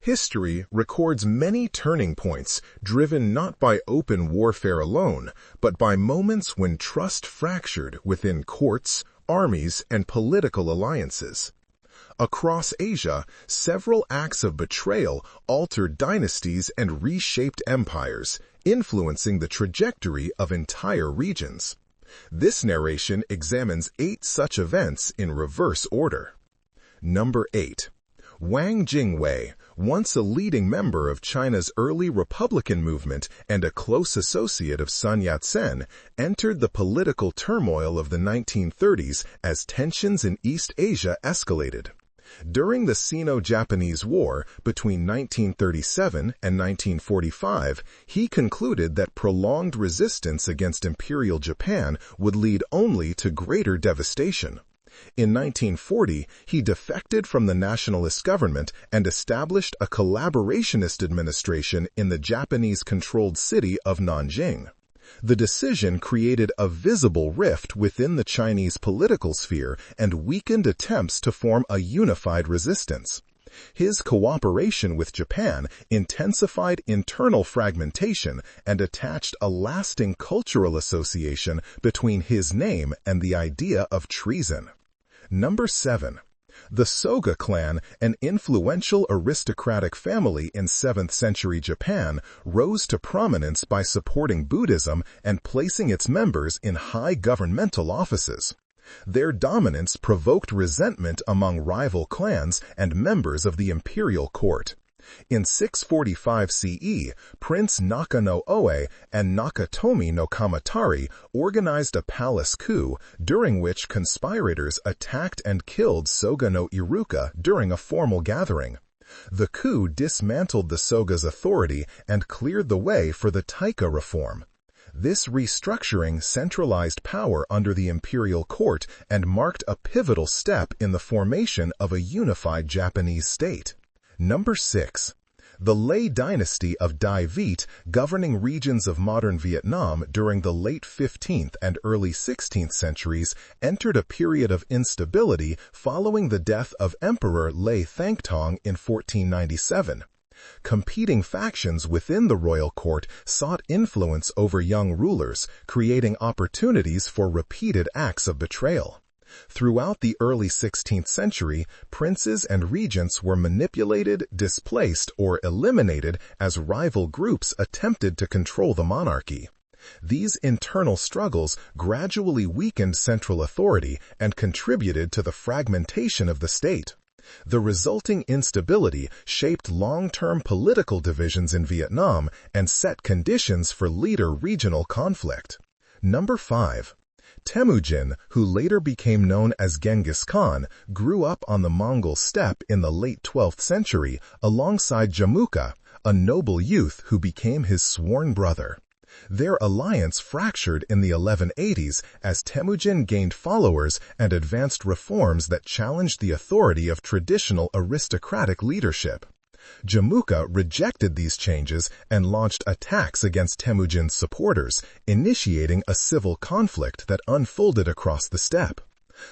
History records many turning points driven not by open warfare alone, but by moments when trust fractured within courts, armies, and political alliances. Across Asia, several acts of betrayal altered dynasties and reshaped empires, influencing the trajectory of entire regions. This narration examines 8 such events in reverse order. Number 8. Wang Jingwei, once a leading member of China's early republican movement and a close associate of Sun Yat-sen, entered the political turmoil of the 1930s as tensions in East Asia escalated. During the Sino-Japanese War between 1937 and 1945, he concluded that prolonged resistance against Imperial Japan would lead only to greater devastation. In 1940, he defected from the nationalist government and established a collaborationist administration in the Japanese-controlled city of Nanjing. The decision created a visible rift within the Chinese political sphere and weakened attempts to form a unified resistance. His cooperation with Japan intensified internal fragmentation and attached a lasting cultural association between his name and the idea of treason. Number 7. The Soga Clan, an influential aristocratic family in 7th century Japan, rose to prominence by supporting Buddhism and placing its members in high governmental offices. Their dominance provoked resentment among rival clans and members of the imperial court. In 645 CE, Prince Nakano Oe and Nakatomi no Kamatari organized a palace coup, during which conspirators attacked and killed Soga no Iruka during a formal gathering. The coup dismantled the Soga's authority and cleared the way for the Taika reform. This restructuring centralized power under the imperial court and marked a pivotal step in the formation of a unified Japanese state. Number 6. The Lê dynasty of Dai Viet, governing regions of modern Vietnam during the late 15th and early 16th centuries, entered a period of instability following the death of Emperor Lê Thangtong in 1497. Competing factions within the royal court sought influence over young rulers, creating opportunities for repeated acts of betrayal. Throughout the early 16th century, princes and regents were manipulated, displaced, or eliminated as rival groups attempted to control the monarchy. These internal struggles gradually weakened central authority and contributed to the fragmentation of the state. The resulting instability shaped long-term political divisions in Vietnam and set conditions for later regional conflict. Number 5. Temujin, who later became known as Genghis Khan, grew up on the Mongol steppe in the late 12th century alongside Jamukha, a noble youth who became his sworn brother. Their alliance fractured in the 1180s as Temujin gained followers and advanced reforms that challenged the authority of traditional aristocratic leadership. Jamukha rejected these changes and launched attacks against Temujin's supporters, initiating a civil conflict that unfolded across the steppe.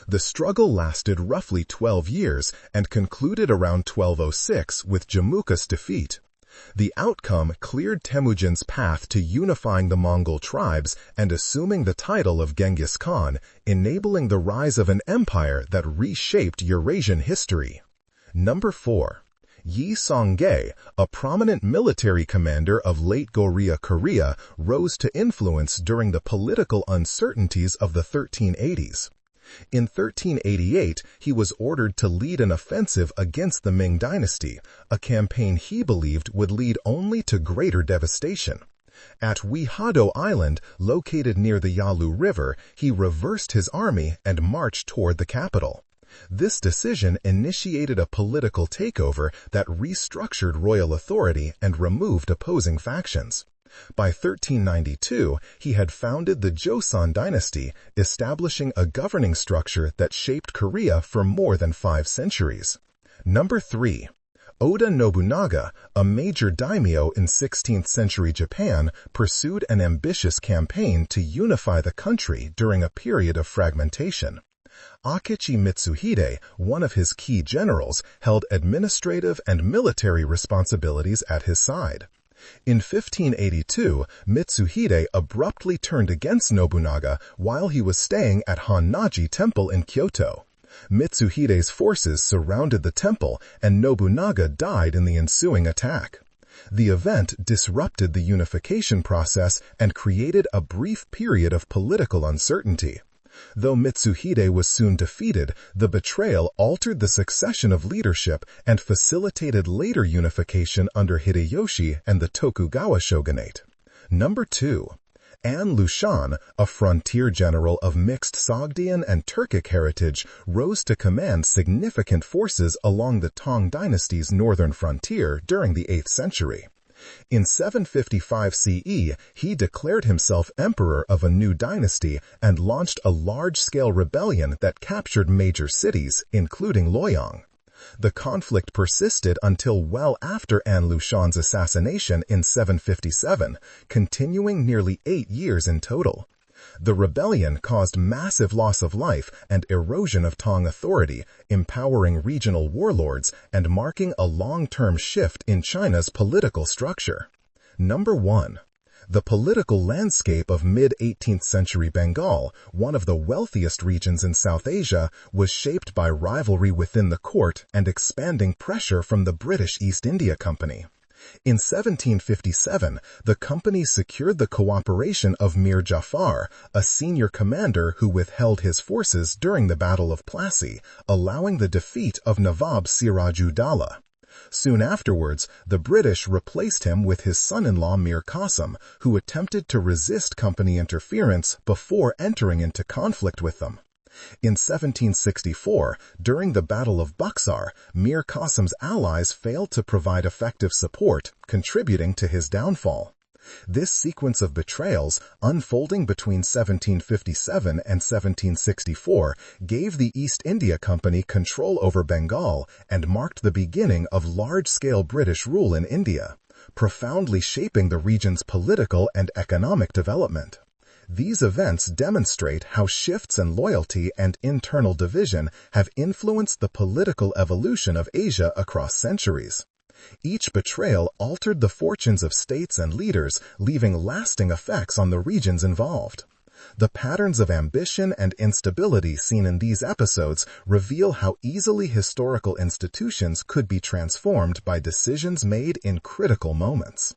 The struggle lasted roughly 12 years and concluded around 1206 with Jamukha's defeat. The outcome cleared Temujin's path to unifying the Mongol tribes and assuming the title of Genghis Khan, enabling the rise of an empire that reshaped Eurasian history. Number 4. Yi Songgye, a prominent military commander of late Goryeo Korea, rose to influence during the political uncertainties of the 1380s. In 1388, he was ordered to lead an offensive against the Ming dynasty, a campaign he believed would lead only to greater devastation. At Wihado Island, located near the Yalu River, he reversed his army and marched toward the capital. This decision initiated a political takeover that restructured royal authority and removed opposing factions. By 1392, he had founded the Joseon dynasty, establishing a governing structure that shaped Korea for more than 5 centuries. Number 3. Oda Nobunaga, a major daimyo in 16th century Japan, pursued an ambitious campaign to unify the country during a period of fragmentation. Akechi Mitsuhide, one of his key generals, held administrative and military responsibilities at his side. In 1582, Mitsuhide abruptly turned against Nobunaga while he was staying at Honnaji Temple in Kyoto. Mitsuhide's forces surrounded the temple, and Nobunaga died in the ensuing attack. The event disrupted the unification process and created a brief period of political uncertainty. Though Mitsuhide was soon defeated, the betrayal altered the succession of leadership and facilitated later unification under Hideyoshi and the Tokugawa shogunate. Number 2. Lushan, a frontier general of mixed Sogdian and Turkic heritage, rose to command significant forces along the Tang dynasty's northern frontier during the 8th century. In 755 CE, he declared himself emperor of a new dynasty and launched a large-scale rebellion that captured major cities, including Loyang. The conflict persisted until well after Lushan's assassination in 757, continuing nearly 8 years in total. The rebellion caused massive loss of life and erosion of Tang authority, empowering regional warlords and marking a long-term shift in China's political structure. Number 1. The political landscape of mid-18th century Bengal, one of the wealthiest regions in South Asia, was shaped by rivalry within the court and expanding pressure from the British East India Company. In 1757, the company secured the cooperation of Mir Jafar, a senior commander who withheld his forces during the Battle of Plassey, allowing the defeat of Nawab Siraj-ud-Dawla. Soon afterwards, the British replaced him with his son-in-law Mir Qasim, who attempted to resist company interference before entering into conflict with them. In 1764, during the Battle of Buxar, Mir Qasim's allies failed to provide effective support, contributing to his downfall. This sequence of betrayals, unfolding between 1757 and 1764, gave the East India Company control over Bengal and marked the beginning of large-scale British rule in India, profoundly shaping the region's political and economic development. These events demonstrate how shifts in loyalty and internal division have influenced the political evolution of Asia across centuries. Each betrayal altered the fortunes of states and leaders, leaving lasting effects on the regions involved. The patterns of ambition and instability seen in these episodes reveal how easily historical institutions could be transformed by decisions made in critical moments.